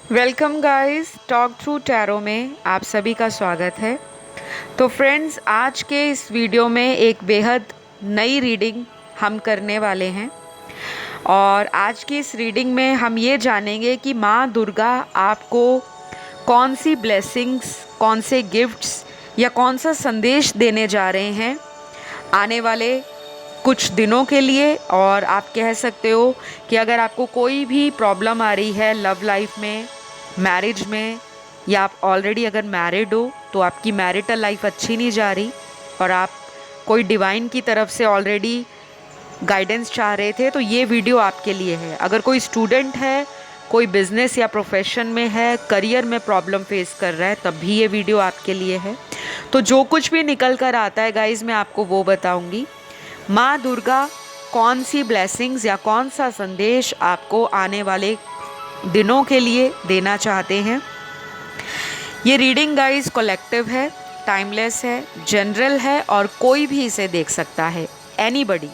Welcome guys, talk through tarot में आप सभी का स्वागत है। तो फ्रेंड्स, आज के इस वीडियो में एक बेहद नई रीडिंग हम करने वाले हैं। और आज की इस रीडिंग में हम ये जानेंगे कि माँ दुर्गा आपको कौन सी ब्लेसिंग्स, कौन से गिफ्ट्स या कौन सा संदेश देने जा रहे हैं आने वाले कुछ दिनों के लिए। और आप कह सकते हो कि अगर आपको कोई भी प्रॉब्लम आ रही है लव लाइफ में, मैरिज में, या आप ऑलरेडी अगर मैरिड हो तो आपकी मैरिटल लाइफ अच्छी नहीं जा रही और आप कोई डिवाइन की तरफ से ऑलरेडी गाइडेंस चाह रहे थे, तो ये वीडियो आपके लिए है। अगर कोई स्टूडेंट है, कोई बिजनेस या प्रोफेशन में है, करियर में प्रॉब्लम फेस कर रहा है, तब भी ये वीडियो आपके लिए है। तो जो कुछ भी निकल कर आता है गाइज, मैं आपको वो बताऊंगी। माँ दुर्गा कौन सी ब्लेसिंग्स या कौन सा संदेश आपको आने वाले दिनों के लिए देना चाहते हैं। ये रीडिंग गाइज कलेक्टिव है, टाइमलेस है, जनरल है और कोई भी इसे देख सकता है। एनीबडी,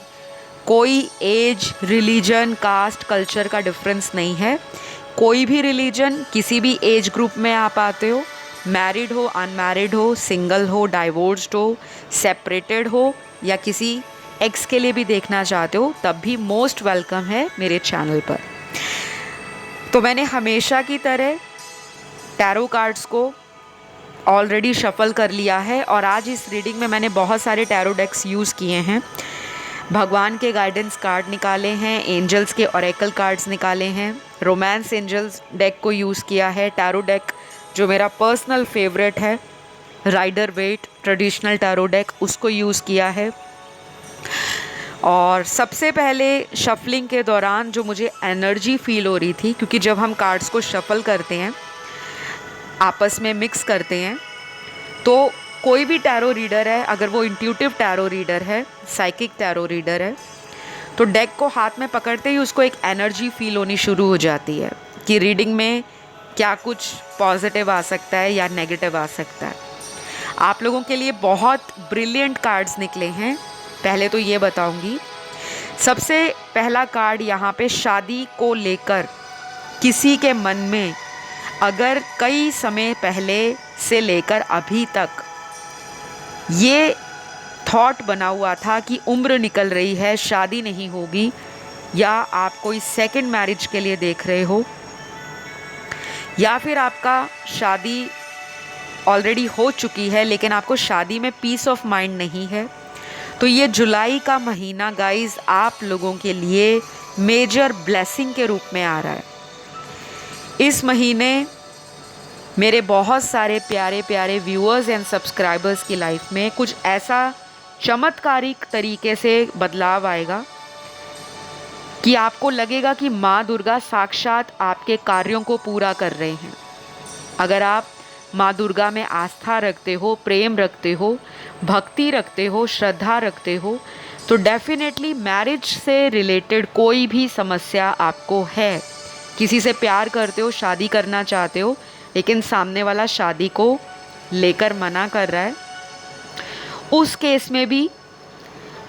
कोई एज, रिलीजन, कास्ट, कल्चर का डिफरेंस नहीं है। कोई भी रिलीजन, किसी भी एज ग्रुप में आप आते हो, मैरिड हो, अनमैरिड हो, सिंगल हो, डाइवोर्स्ड हो, सेपरेटेड हो या किसी एक्स के लिए भी देखना चाहते हो, तब भी मोस्ट वेलकम है मेरे चैनल पर। तो मैंने हमेशा की तरह टैरो कार्ड्स को ऑलरेडी शफल कर लिया है और आज इस रीडिंग में मैंने बहुत सारे टैरो डेक्स यूज़ किए हैं। भगवान के गाइडेंस कार्ड निकाले हैं, एंजल्स के ओरेकल कार्ड्स निकाले हैं, रोमांस एंजल्स डेक को यूज़ किया है, टैरो डेक जो मेरा पर्सनल फेवरेट है, Rider Waite traditional tarot deck, उसको यूज़ किया है। और सबसे पहले शफलिंग के दौरान जो मुझे एनर्जी फील हो रही थी, क्योंकि जब हम कार्ड्स को शफल करते हैं, आपस में मिक्स करते हैं, तो कोई भी टैरो रीडर है, अगर वो इंट्यूटिव टैरो रीडर है, साइकिक टैरो रीडर है, तो डेक को हाथ में पकड़ते ही उसको एक एनर्जी फील होनी शुरू हो जाती है कि रीडिंग में क्या कुछ पॉजिटिव आ सकता है या नेगेटिव आ सकता है। आप लोगों के लिए बहुत ब्रिलियंट कार्ड्स निकले हैं। पहले तो ये बताऊंगी, सबसे पहला कार्ड यहाँ पे शादी को लेकर किसी के मन में अगर कई समय पहले से लेकर अभी तक ये थॉट बना हुआ था कि उम्र निकल रही है, शादी नहीं होगी, या आप कोई सेकंड मैरिज के लिए देख रहे हो, या फिर आपका शादी ऑलरेडी हो चुकी है लेकिन आपको शादी में पीस ऑफ माइंड नहीं है, तो ये जुलाई का महीना गाइस आप लोगों के लिए मेजर ब्लेसिंग के रूप में आ रहा है। इस महीने मेरे बहुत सारे प्यारे प्यारे व्यूअर्स एंड सब्सक्राइबर्स की लाइफ में कुछ ऐसा चमत्कारिक तरीके से बदलाव आएगा कि आपको लगेगा कि माँ दुर्गा साक्षात आपके कार्यों को पूरा कर रहे हैं। अगर आप माँ दुर्गा में आस्था रखते हो, प्रेम रखते हो, भक्ति रखते हो, श्रद्धा रखते हो, तो डेफिनेटली मैरिज से रिलेटेड कोई भी समस्या आपको है, किसी से प्यार करते हो, शादी करना चाहते हो, लेकिन सामने वाला शादी को लेकर मना कर रहा है, उस केस में भी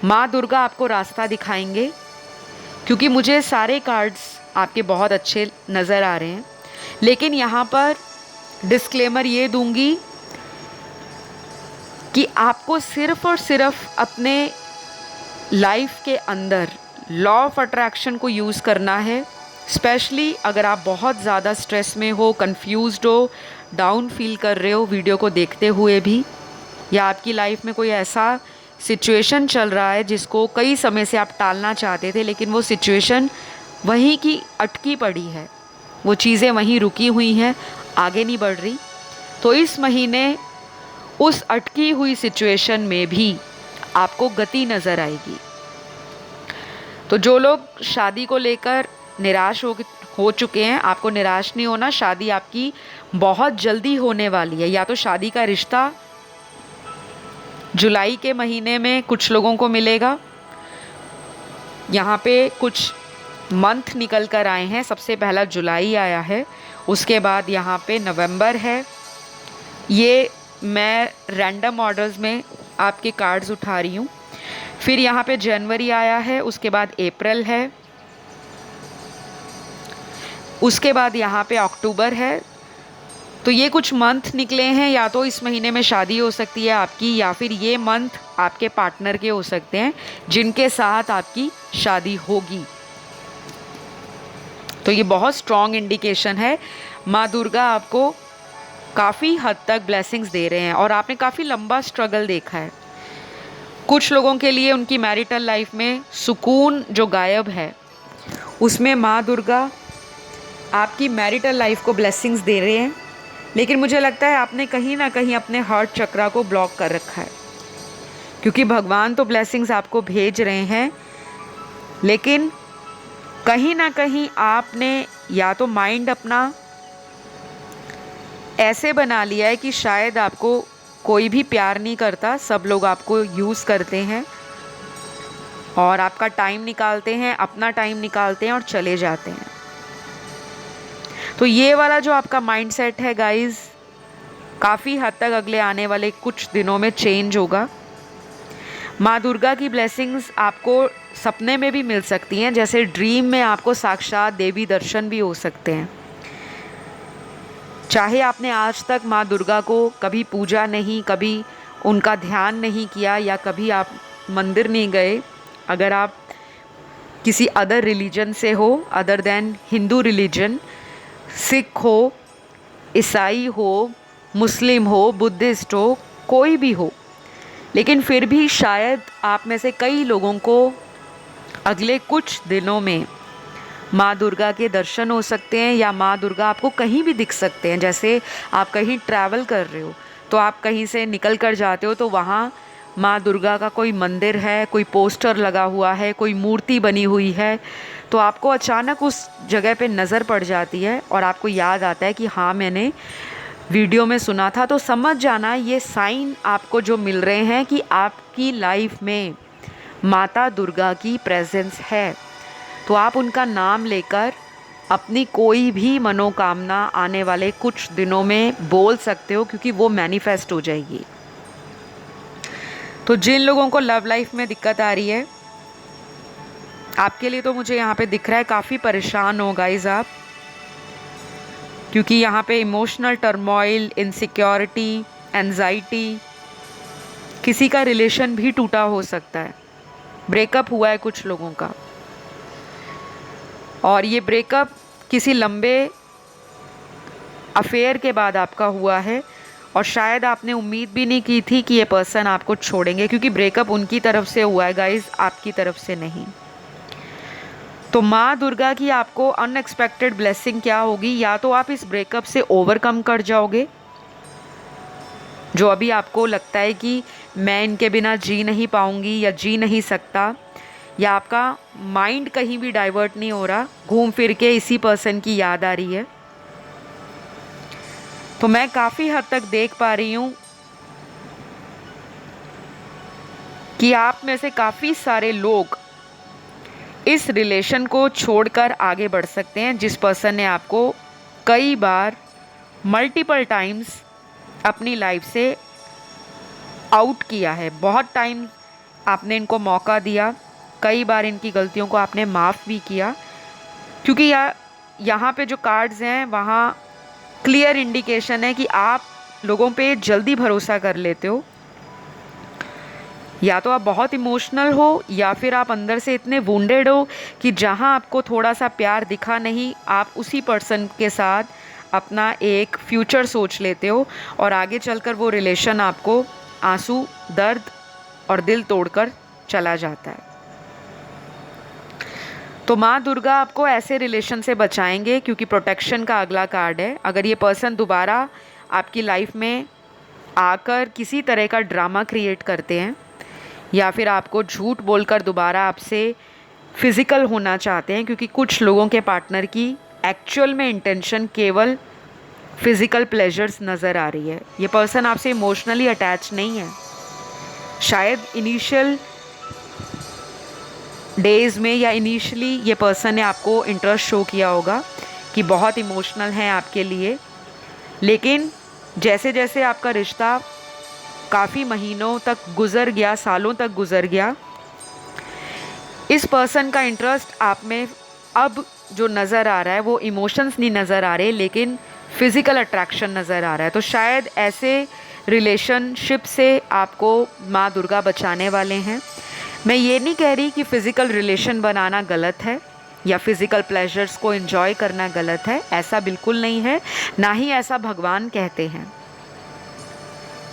माँ दुर्गा आपको रास्ता दिखाएंगे। क्योंकि मुझे सारे कार्ड्स आपके बहुत अच्छे नज़र आ रहे हैं, लेकिन यहाँ पर डिस्क्लेमर ये दूंगी कि आपको सिर्फ और सिर्फ अपने लाइफ के अंदर लॉ ऑफ अट्रैक्शन को यूज़ करना है। स्पेशली अगर आप बहुत ज़्यादा स्ट्रेस में हो, कंफ्यूज्ड हो, डाउन फील कर रहे हो वीडियो को देखते हुए भी, या आपकी लाइफ में कोई ऐसा सिचुएशन चल रहा है जिसको कई समय से आप टालना चाहते थे, लेकिन वो सिचुएशन वहीं की अटकी पड़ी है, वो चीज़ें वहीं रुकी हुई हैं, आगे नहीं बढ़ रही, तो इस महीने उस अटकी हुई सिचुएशन में भी आपको गति नज़र आएगी। तो जो लोग शादी को लेकर निराश हो चुके हैं, आपको निराश नहीं होना। शादी आपकी बहुत जल्दी होने वाली है, या तो शादी का रिश्ता जुलाई के महीने में कुछ लोगों को मिलेगा। यहाँ पे कुछ मंथ निकल कर आए हैं, सबसे पहला जुलाई आया है, उसके बाद यहाँ पे नवंबर है। ये मैं रैंडम ऑर्डर्स में आपके कार्ड्स उठा रही हूँ। फिर यहाँ पे जनवरी आया है, उसके बाद अप्रैल है, उसके बाद यहाँ पे अक्टूबर है। तो ये कुछ मंथ निकले हैं, या तो इस महीने में शादी हो सकती है आपकी, या फिर ये मंथ आपके पार्टनर के हो सकते हैं जिनके साथ आपकी शादी होगी। तो ये बहुत स्ट्रॉन्ग इंडिकेशन है। माँ दुर्गा आपको काफ़ी हद तक ब्लेसिंग्स दे रहे हैं, और आपने काफ़ी लंबा स्ट्रगल देखा है। कुछ लोगों के लिए उनकी मैरिटल लाइफ में सुकून जो गायब है, उसमें माँ दुर्गा आपकी मैरिटल लाइफ को ब्लेसिंग्स दे रहे हैं। लेकिन मुझे लगता है आपने कहीं ना कहीं अपने हार्ट चक्रा को ब्लॉक कर रखा है, क्योंकि भगवान तो ब्लेसिंग्स आपको भेज रहे हैं, लेकिन कहीं ना कहीं आपने या तो माइंड अपना ऐसे बना लिया है कि शायद आपको कोई भी प्यार नहीं करता, सब लोग आपको यूज़ करते हैं और आपका टाइम निकालते हैं, अपना टाइम निकालते हैं और चले जाते हैं। तो ये वाला जो आपका माइंडसेट है गाइस, काफ़ी हद तक अगले आने वाले कुछ दिनों में चेंज होगा। माँ दुर्गा की ब्लेसिंग्स आपको सपने में भी मिल सकती हैं, जैसे ड्रीम में आपको साक्षात देवी दर्शन भी हो सकते हैं। चाहे आपने आज तक माँ दुर्गा को कभी पूजा नहीं, कभी उनका ध्यान नहीं किया, या कभी आप मंदिर नहीं गए, अगर आप किसी अदर रिलीजन से हो other than Hindu religion, Sikh हो, ईसाई हो, मुस्लिम हो, बुद्धिस्ट हो, कोई भी हो, लेकिन फिर भी शायद आप में से कई लोगों को अगले कुछ दिनों में माँ दुर्गा के दर्शन हो सकते हैं, या माँ दुर्गा आपको कहीं भी दिख सकते हैं। जैसे आप कहीं ट्रैवल कर रहे हो, तो आप कहीं से निकल कर जाते हो, तो वहाँ माँ दुर्गा का कोई मंदिर है, कोई पोस्टर लगा हुआ है, कोई मूर्ति बनी हुई है, तो आपको अचानक उस जगह पे नज़र पड़ जाती है और आपको याद आता है कि हाँ मैंने वीडियो में सुना था। तो समझ जाना, ये साइन आपको जो मिल रहे हैं कि आपकी लाइफ में माता दुर्गा की प्रेजेंस है। तो आप उनका नाम लेकर अपनी कोई भी मनोकामना आने वाले कुछ दिनों में बोल सकते हो, क्योंकि वो मैनिफेस्ट हो जाएगी। तो जिन लोगों को लव लाइफ में दिक्कत आ रही है, आपके लिए तो मुझे यहाँ पे दिख रहा है काफ़ी परेशान हो गाइस आप, क्योंकि यहाँ पे इमोशनल टर्मोइल, इनसिक्योरिटी, एंजाइटी, किसी का रिलेशन भी टूटा हो सकता है, ब्रेकअप हुआ है कुछ लोगों का, और ये ब्रेकअप किसी लंबे अफेयर के बाद आपका हुआ है, और शायद आपने उम्मीद भी नहीं की थी कि ये पर्सन आपको छोड़ेंगे, क्योंकि ब्रेकअप उनकी तरफ से हुआ है गाइस, आपकी तरफ से नहीं। तो माँ दुर्गा की आपको अनएक्सपेक्टेड ब्लेसिंग क्या होगी, या तो आप इस ब्रेकअप से ओवरकम कर जाओगे, जो अभी आपको लगता है कि मैं इनके बिना जी नहीं पाऊंगी या जी नहीं सकता, या आपका माइंड कहीं भी डाइवर्ट नहीं हो रहा, घूम फिर के इसी पर्सन की याद आ रही है। तो मैं काफ़ी हद तक देख पा रही हूँ कि आप में से काफ़ी सारे लोग इस रिलेशन को छोड़कर आगे बढ़ सकते हैं, जिस पर्सन ने आपको कई बार मल्टीपल टाइम्स अपनी लाइफ से आउट किया है। बहुत टाइम आपने इनको मौका दिया, कई बार इनकी गलतियों को आपने माफ़ भी किया, क्योंकि यहाँ पे जो कार्ड्स हैं वहाँ क्लियर इंडिकेशन है कि आप लोगों पे जल्दी भरोसा कर लेते हो, या तो आप बहुत इमोशनल हो, या फिर आप अंदर से इतने वुंडेड हो कि जहाँ आपको थोड़ा सा प्यार दिखा नहीं, आप उसी पर्सन के साथ अपना एक फ्यूचर सोच लेते हो, और आगे चलकर वो रिलेशन आपको आंसू, दर्द और दिल तोड़कर चला जाता है। तो माँ दुर्गा आपको ऐसे रिलेशन से बचाएंगे, क्योंकि प्रोटेक्शन का अगला कार्ड है। अगर ये पर्सन दोबारा आपकी लाइफ में आकर किसी तरह का ड्रामा क्रिएट करते हैं, या फिर आपको झूठ बोलकर दोबारा आपसे फिज़िकल होना चाहते हैं, क्योंकि कुछ लोगों के पार्टनर की एक्चुअल में इंटेंशन केवल फिज़िकल प्लेजर्स नज़र आ रही है। ये पर्सन आपसे इमोशनली अटैच नहीं है। शायद इनिशियल डेज़ में या इनिशियली ये पर्सन ने आपको इंटरेस्ट शो किया होगा कि बहुत इमोशनल हैं आपके लिए, लेकिन जैसे जैसे आपका रिश्ता काफ़ी महीनों तक गुज़र गया, सालों तक गुज़र गया, इस पर्सन का इंटरेस्ट आप में अब जो नज़र आ रहा है वो इमोशंस नहीं नज़र आ रहे, लेकिन फिज़िकल अट्रैक्शन नज़र आ रहा है। तो शायद ऐसे रिलेशनशिप से आपको माँ दुर्गा बचाने वाले हैं। मैं ये नहीं कह रही कि फ़िज़िकल रिलेशन बनाना गलत है या फिज़िकल प्लेजर्स को एंजॉय करना गलत है, ऐसा बिल्कुल नहीं है, ना ही ऐसा भगवान कहते हैं।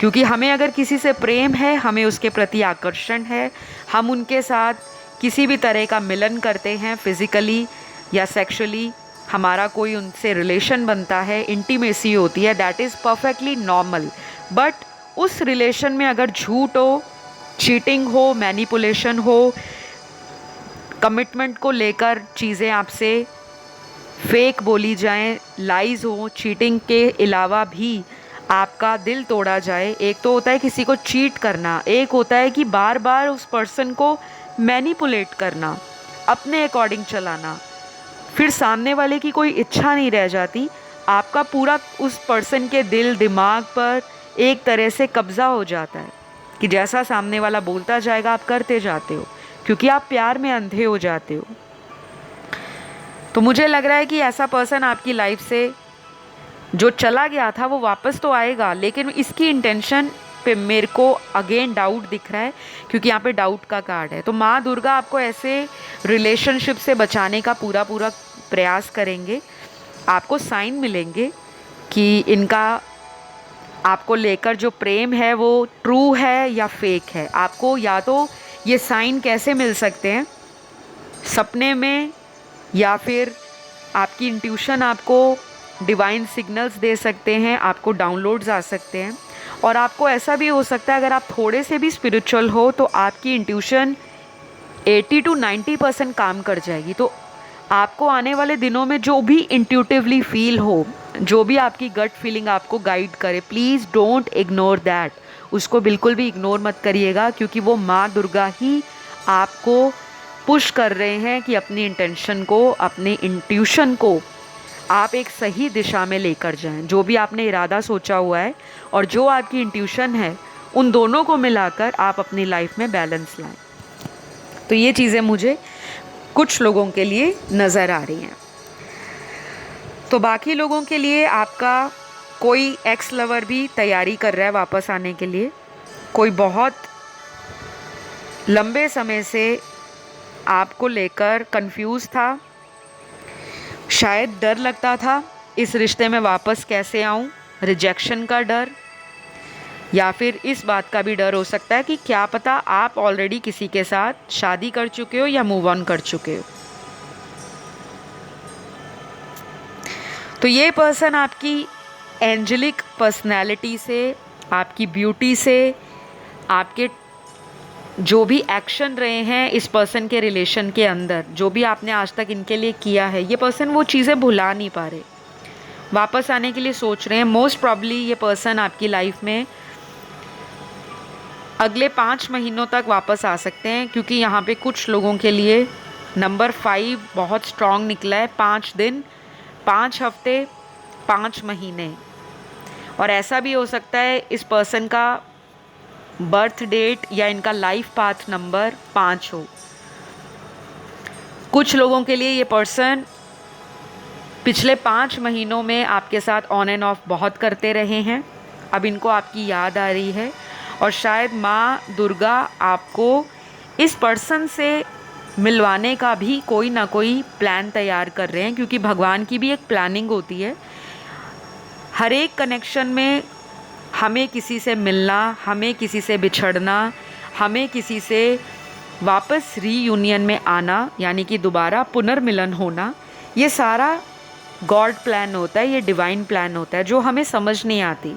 क्योंकि हमें अगर किसी से प्रेम है, हमें उसके प्रति आकर्षण है, हम उनके साथ किसी भी तरह का मिलन करते हैं, फिज़िकली या सेक्सुअली हमारा कोई उनसे रिलेशन बनता है, इंटीमेसी होती है, that is perfectly normal. But उस रिलेशन में अगर झूठ हो, चीटिंग हो, मैनिपुलेशन हो, कमिटमेंट को लेकर चीज़ें आपसे फेक बोली जाएं, लाइज हो, चीटिंग के अलावा भी आपका दिल तोड़ा जाए। एक तो होता है किसी को चीट करना, एक होता है कि बार बार उस पर्सन को मैनिपुलेट करना, अपने अकॉर्डिंग चलाना, फिर सामने वाले की कोई इच्छा नहीं रह जाती, आपका पूरा उस पर्सन के दिल दिमाग पर एक तरह से कब्ज़ा हो जाता है कि जैसा सामने वाला बोलता जाएगा आप करते जाते हो, क्योंकि आप प्यार में अंधे हो जाते हो। तो मुझे लग रहा है कि ऐसा पर्सन आपकी लाइफ से जो चला गया था वो वापस तो आएगा, लेकिन इसकी इंटेंशन पे मेरे को अगेन डाउट दिख रहा है, क्योंकि यहाँ पे डाउट का कार्ड है। तो माँ दुर्गा आपको ऐसे रिलेशनशिप से बचाने का पूरा प्रयास करेंगे। आपको साइन मिलेंगे कि इनका आपको लेकर जो प्रेम है वो ट्रू है या फेक है। आपको या तो ये साइन कैसे मिल सकते हैं, सपने में, या फिर आपकी इंट्यूशन आपको डिवाइन सिग्नल्स दे सकते हैं, आपको डाउनलोड्स आ सकते हैं। और आपको ऐसा भी हो सकता है, अगर आप थोड़े से भी स्पिरिचुअल हो तो आपकी इंट्यूशन 80 to 90% काम कर जाएगी। तो आपको आने वाले दिनों में जो भी इंट्यूटिवली फील हो, जो भी आपकी गट फीलिंग आपको गाइड करे, प्लीज़ डोंट इग्नोर दैट। उसको बिल्कुल भी इग्नोर मत करिएगा, क्योंकि वो माँ दुर्गा ही आपको पुश कर रहे हैं कि अपनी इंटेंशन को, अपनी इंट्यूशन को आप एक सही दिशा में लेकर जाएं। जो भी आपने इरादा सोचा हुआ है और जो आपकी इंट्यूशन है, उन दोनों को मिलाकर आप अपनी लाइफ में बैलेंस लाएं। तो ये चीज़ें मुझे कुछ लोगों के लिए नज़र आ रही हैं। तो बाकी लोगों के लिए आपका कोई एक्स लवर भी तैयारी कर रहा है वापस आने के लिए। कोई बहुत लंबे समय से आपको लेकर कंफ्यूज था, शायद डर लगता था इस रिश्ते में वापस कैसे आऊं, रिजेक्शन का डर, या फिर इस बात का भी डर हो सकता है कि क्या पता आप ऑलरेडी किसी के साथ शादी कर चुके हो या मूव ऑन कर चुके हो। तो ये पर्सन आपकी एंजेलिक पर्सनैलिटी से, आपकी ब्यूटी से, आपके जो भी एक्शन रहे हैं इस पर्सन के रिलेशन के अंदर, जो भी आपने आज तक इनके लिए किया है, ये पर्सन वो चीज़ें भुला नहीं पा रहे, वापस आने के लिए सोच रहे हैं। मोस्ट प्रॉब्ली ये पर्सन आपकी लाइफ में अगले 5 महीनों तक वापस आ सकते हैं, क्योंकि यहाँ पे कुछ लोगों के लिए नंबर 5 बहुत स्ट्रॉन्ग निकला है। 5 दिन, 5 हफ्ते, 5 महीने। और ऐसा भी हो सकता है इस पर्सन का बर्थ डेट या इनका लाइफ पाथ नंबर 5 हो। कुछ लोगों के लिए ये पर्सन पिछले 5 महीनों में आपके साथ ऑन एंड ऑफ बहुत करते रहे हैं, अब इनको आपकी याद आ रही है, और शायद माँ दुर्गा आपको इस पर्सन से मिलवाने का भी कोई ना कोई प्लान तैयार कर रहे हैं, क्योंकि भगवान की भी एक प्लानिंग होती है। हर एक कनेक्शन में हमें किसी से मिलना, हमें किसी से बिछड़ना, हमें किसी से वापस रीयूनियन में आना, यानी कि दोबारा पुनर्मिलन होना, ये सारा गॉड प्लान होता है, ये डिवाइन प्लान होता है, जो हमें समझ नहीं आती।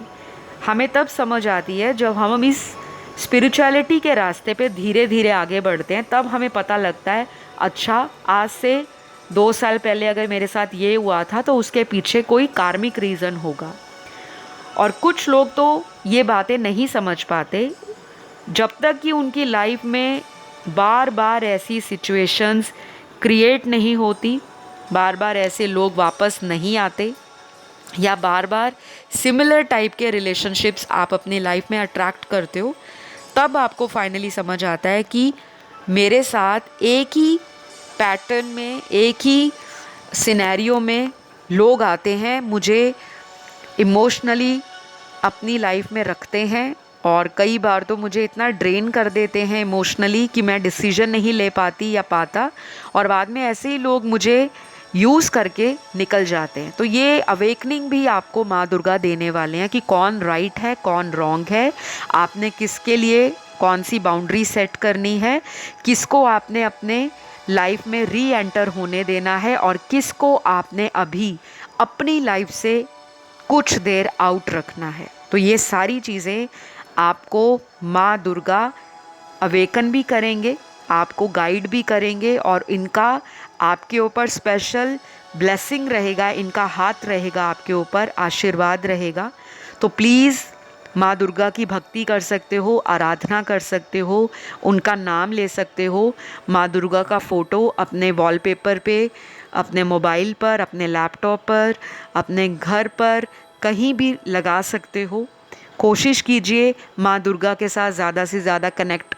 हमें तब समझ आती है जब हम इस स्पिरिचुअलिटी के रास्ते पे धीरे धीरे आगे बढ़ते हैं, तब हमें पता लगता है अच्छा आज से 2 साल पहले अगर मेरे साथ ये हुआ था तो उसके पीछे कोई कार्मिक रीज़न होगा। और कुछ लोग तो ये बातें नहीं समझ पाते जब तक कि उनकी लाइफ में बार बार ऐसी सिचुएशंस क्रिएट नहीं होती, बार बार ऐसे लोग वापस नहीं आते, या बार बार सिमिलर टाइप के रिलेशनशिप्स आप अपनी लाइफ में अट्रैक्ट करते हो, तब आपको फाइनली समझ आता है कि मेरे साथ एक ही पैटर्न में, एक ही सिनेरियो में लोग आते हैं, मुझे इमोशनली अपनी लाइफ में रखते हैं और कई बार तो मुझे इतना ड्रेन कर देते हैं इमोशनली कि मैं डिसीजन नहीं ले पाती या पाता, और बाद में ऐसे ही लोग मुझे यूज़ करके निकल जाते हैं। तो ये अवेकनिंग भी आपको माँ दुर्गा देने वाले हैं कि कौन राइट है, कौन रॉन्ग है, आपने किसके लिए कौन सी बाउंड्री सेट करनी है, किसको आपने अपने लाइफ में री एंटर होने देना है और किसको आपने अभी अपनी लाइफ से कुछ देर आउट रखना है। तो ये सारी चीज़ें आपको माँ दुर्गा अवेकन भी करेंगे, आपको गाइड भी करेंगे और इनका आपके ऊपर स्पेशल ब्लेसिंग रहेगा, इनका हाथ रहेगा आपके ऊपर, आशीर्वाद रहेगा। तो प्लीज़ माँ दुर्गा की भक्ति कर सकते हो, आराधना कर सकते हो, उनका नाम ले सकते हो। माँ दुर्गा का फ़ोटो अपने वॉलपेपर पे, अपने मोबाइल पर, अपने लैपटॉप पर, अपने घर पर कहीं भी लगा सकते हो। कोशिश कीजिए माँ दुर्गा के साथ ज़्यादा से ज़्यादा कनेक्ट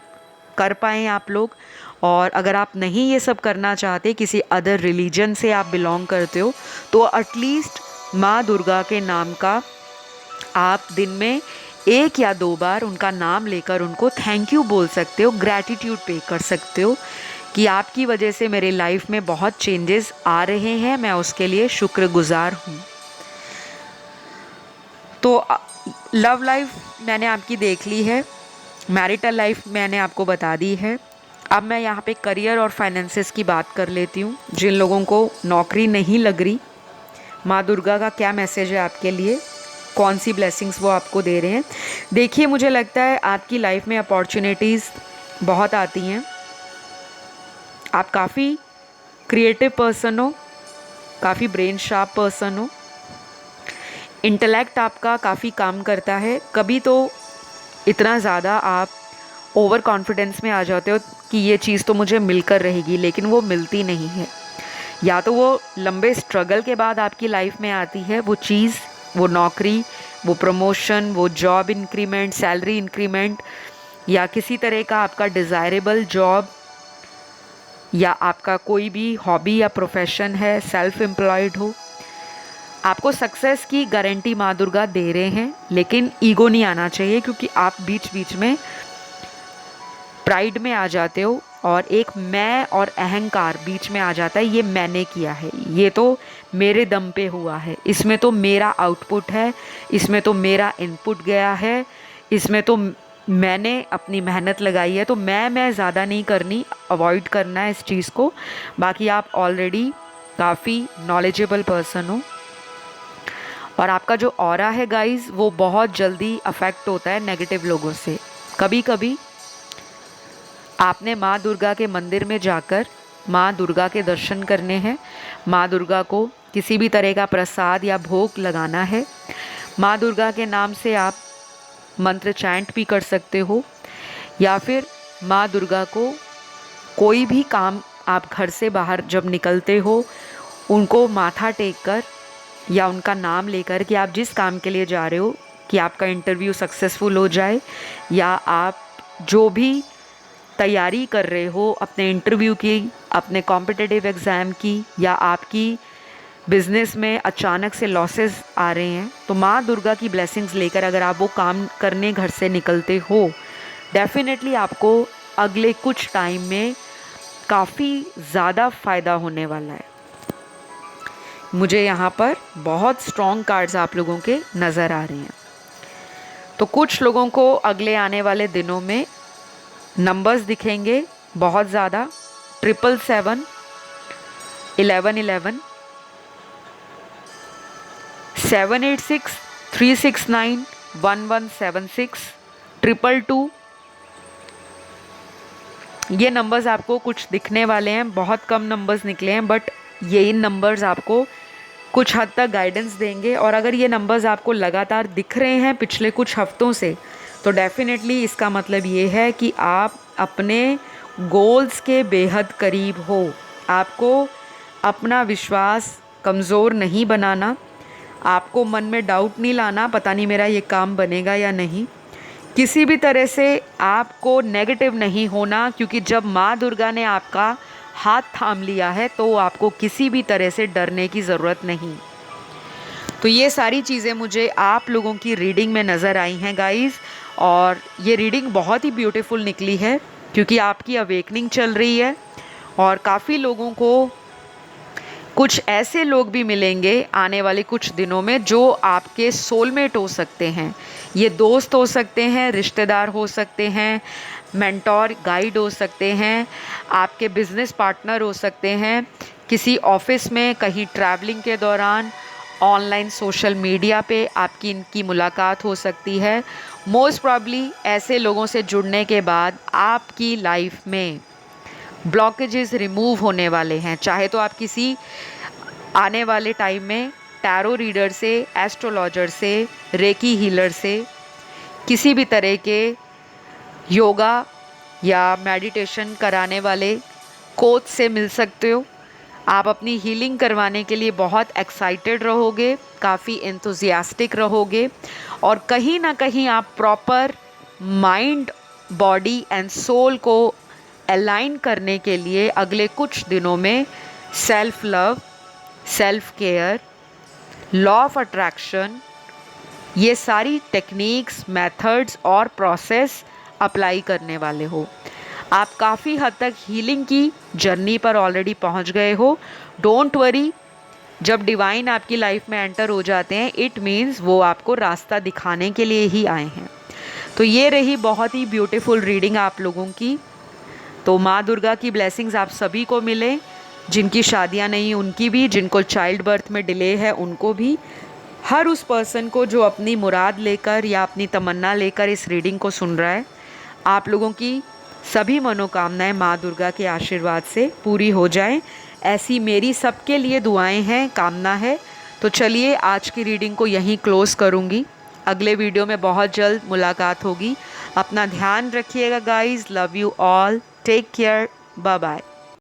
कर पाएँ आप लोग। और अगर आप नहीं ये सब करना चाहते, किसी अदर रिलीजन से आप बिलोंग करते हो, तो एटलीस्ट माँ दुर्गा के नाम का आप दिन में 1 या 2 बार उनका नाम लेकर उनको थैंक यू बोल सकते हो, ग्रैटिट्यूड पे कर सकते हो कि आपकी वजह से मेरे लाइफ में बहुत चेंजेस आ रहे हैं, मैं उसके लिए शुक्रगुजार हूँ। तो लव लाइफ मैंने आपकी देख ली है, मैरिटल लाइफ मैंने आपको बता दी है। अब मैं यहाँ पे करियर और फाइनेंसेस की बात कर लेती हूँ। जिन लोगों को नौकरी नहीं लग रही, माँ दुर्गा का क्या मैसेज है आपके लिए, कौन सी ब्लेसिंग्स वो आपको दे रहे हैं। देखिए, मुझे लगता है आपकी लाइफ में अपॉर्चुनिटीज़ बहुत आती हैं। आप काफ़ी क्रिएटिव पर्सन हो, काफ़ी ब्रेन शार्प पर्सन हो, इंटेलेक्ट आपका काफ़ी काम करता है। कभी तो इतना ज़्यादा आप ओवर कॉन्फिडेंस में आ जाते हो कि ये चीज़ तो मुझे मिलकर रहेगी, लेकिन वो मिलती नहीं है। या तो वो लंबे स्ट्रगल के बाद आपकी लाइफ में आती है वो चीज़, वो नौकरी, वो प्रमोशन, वो जॉब इंक्रीमेंट, सैलरी इंक्रीमेंट, या किसी तरह का आपका डिज़ायरेबल जॉब, या आपका कोई भी हॉबी या प्रोफेशन है, सेल्फ एम्प्लॉयड हो। आपको सक्सेस की गारंटी माँ दुर्गा दे रहे हैं, लेकिन ईगो नहीं आना चाहिए, क्योंकि आप बीच बीच में प्राइड में आ जाते हो और एक मैं और अहंकार बीच में आ जाता है। ये मैंने किया है, ये तो मेरे दम पे हुआ है, इसमें तो मेरा आउटपुट है, इसमें तो मेरा इनपुट गया है, इसमें तो मैंने अपनी मेहनत लगाई है। तो मैं ज़्यादा नहीं करनी, अवॉइड करना है इस चीज़ को। बाकी आप ऑलरेडी काफ़ी नॉलेजेबल पर्सन हो और आपका जो ऑरा है गाइस, वो बहुत जल्दी अफेक्ट होता है नेगेटिव लोगों से। कभी कभी आपने माँ दुर्गा के मंदिर में जाकर माँ दुर्गा के दर्शन करने हैं, माँ दुर्गा को किसी भी तरह का प्रसाद या भोग लगाना है। माँ दुर्गा के नाम से आप मंत्र चैंट भी कर सकते हो, या फिर माँ दुर्गा को कोई भी काम आप घर से बाहर जब निकलते हो, उनको माथा टेक कर या उनका नाम लेकर कि आप जिस काम के लिए जा रहे हो, कि आपका इंटरव्यू सक्सेसफुल हो जाए, या आप जो भी तैयारी कर रहे हो अपने इंटरव्यू की, अपने कॉम्पिटिटिव एग्ज़ाम की, या आपकी बिज़नेस में अचानक से लॉसेस आ रहे हैं, तो माँ दुर्गा की ब्लेसिंग्स लेकर अगर आप वो काम करने घर से निकलते हो, डेफिनेटली आपको अगले कुछ टाइम में काफ़ी ज़्यादा फ़ायदा होने वाला है। मुझे यहाँ पर बहुत स्ट्रॉन्ग कार्ड्स आप लोगों के नज़र आ रहे हैं। तो कुछ लोगों को अगले आने वाले दिनों में नंबर्स दिखेंगे बहुत ज़्यादा, 777, 1111, 786, 369, 1176, 222। ये नंबर्स आपको कुछ दिखने वाले हैं, बहुत कम नंबर्स निकले हैं, बट ये इन नंबर्स आपको कुछ हद तक गाइडेंस देंगे। और अगर ये नंबर्स आपको लगातार दिख रहे हैं पिछले कुछ हफ्तों से, तो डेफिनेटली इसका मतलब ये है कि आप अपने गोल्स के बेहद करीब हो। आपको अपना विश्वास कमज़ोर नहीं बनाना, आपको मन में डाउट नहीं लाना, पता नहीं मेरा ये काम बनेगा या नहीं। किसी भी तरह से आपको नेगेटिव नहीं होना, क्योंकि जब माँ दुर्गा ने आपका हाथ थाम लिया है तो आपको किसी भी तरह से डरने की ज़रूरत नहीं। तो ये सारी चीज़ें मुझे आप लोगों की रीडिंग में नज़र आई हैं गाइस, और ये रीडिंग बहुत ही ब्यूटीफुल निकली है क्योंकि आपकी अवेकनिंग चल रही है और काफ़ी लोगों को, कुछ ऐसे लोग भी मिलेंगे आने वाले कुछ दिनों में जो आपके सोलमेट हो सकते हैं। ये दोस्त हो सकते हैं, रिश्तेदार हो सकते हैं, मेंटोर गाइड हो सकते हैं, आपके बिजनेस पार्टनर हो सकते हैं, किसी ऑफिस में, कहीं ट्रैवलिंग के दौरान, ऑनलाइन सोशल मीडिया पे आपकी इनकी मुलाकात हो सकती है। मोस्ट प्रॉब्ली ऐसे लोगों से जुड़ने के बाद आपकी लाइफ में ब्लॉकेजेस रिमूव होने वाले हैं। चाहे तो आप किसी आने वाले टाइम में टैरो रीडर से, एस्ट्रोलॉजर से, रेकी हीलर से, किसी भी तरह के योगा या मेडिटेशन कराने वाले कोच से मिल सकते हो। आप अपनी हीलिंग करवाने के लिए बहुत एक्साइटेड रहोगे, काफ़ी एंथुजियास्टिक रहोगे और कहीं ना कहीं आप proper mind, body and soul को अलाइन करने के लिए अगले कुछ दिनों में self love, self care, law of attraction, ये सारी टेक्निक्स, मेथड्स और प्रोसेस अप्लाई करने वाले हो। आप काफ़ी हद तक हीलिंग की जर्नी पर ऑलरेडी पहुंच गए हो। डोंट वरी, जब डिवाइन आपकी लाइफ में एंटर हो जाते हैं इट मीन्स वो आपको रास्ता दिखाने के लिए ही आए हैं। तो ये रही बहुत ही ब्यूटीफुल रीडिंग आप लोगों की। तो माँ दुर्गा की ब्लेसिंग्स आप सभी को मिले, जिनकी शादियाँ नहीं उनकी भी, जिनको चाइल्ड बर्थ में डिले है उनको भी, हर उस पर्सन को जो अपनी मुराद लेकर या अपनी तमन्ना लेकर इस रीडिंग को सुन रहा है, आप लोगों की सभी मनोकामनाएं माँ दुर्गा के आशीर्वाद से पूरी हो जाएं, ऐसी मेरी सबके लिए दुआएं हैं, कामना है। तो चलिए आज की रीडिंग को यहीं क्लोज़ करूँगी। अगले वीडियो में बहुत जल्द मुलाकात होगी। अपना ध्यान रखिएगा guys, love you all, take care, bye bye.